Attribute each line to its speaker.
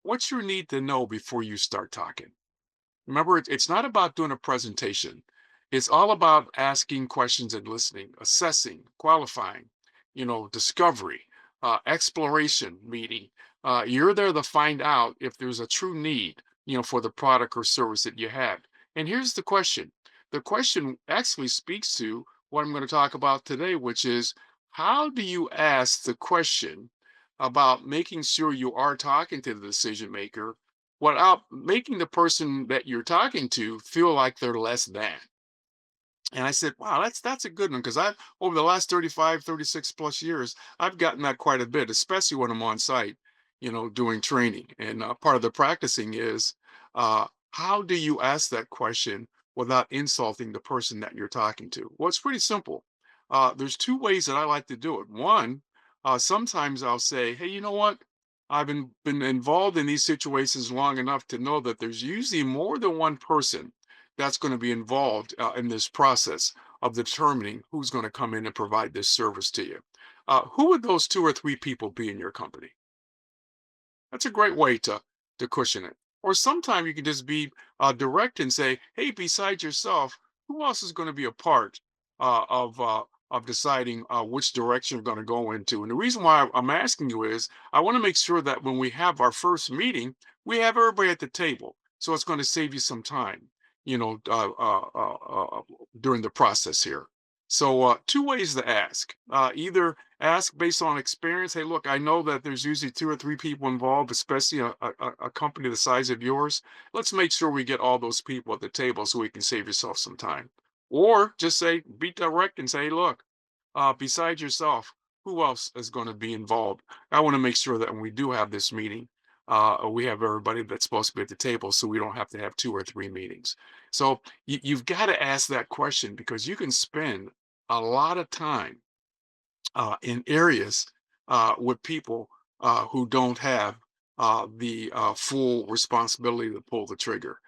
Speaker 1: what's your need to know before you start talking? Remember, it's not about doing a presentation. It's all about asking questions and listening, assessing, qualifying, discovery, exploration, meeting. You're there to find out if there's a true need, for the product or service that you have. And here's the question. The question actually speaks to what I'm going to talk about today, which is how do you ask the question about making sure you are talking to the decision maker without making the person that you're talking to feel like they're less than. And I said, wow, that's a good one because I've over the last 35, 36 plus years, I've gotten that quite a bit, especially when I'm on site, doing training. And part of the practicing is how do you ask that question without insulting the person that you're talking to? Well, it's pretty simple. There's two ways that I like to do it. One, sometimes I'll say, hey, you know what? I've been involved in these situations long enough to know that there's usually more than one person that's going to be involved in this process of determining who's going to come in and provide this service to you. Who would those two or three people be in your company? That's a great way to cushion it. Or sometimes you can just be direct and say, "Hey, besides yourself, who else is going to be a part of deciding which direction we're going to go into?" And the reason why I'm asking you is I want to make sure that when we have our first meeting, we have everybody at the table. So it's going to save you some time, you know, uh, uh, uh, uh, during the process here. So two ways to ask: either ask based on experience. Hey, look, I know that there's usually two or three people involved, especially a company the size of yours. Let's make sure we get all those people at the table so we can save yourself some time. Or just say, be direct and say, hey, look, besides yourself, who else is going to be involved? I want to make sure that when we do have this meeting, we have everybody that's supposed to be at the table so we don't have to have two or three meetings. So you've got to ask that question because you can spend a lot of time in areas with people who don't have the full responsibility to pull the trigger.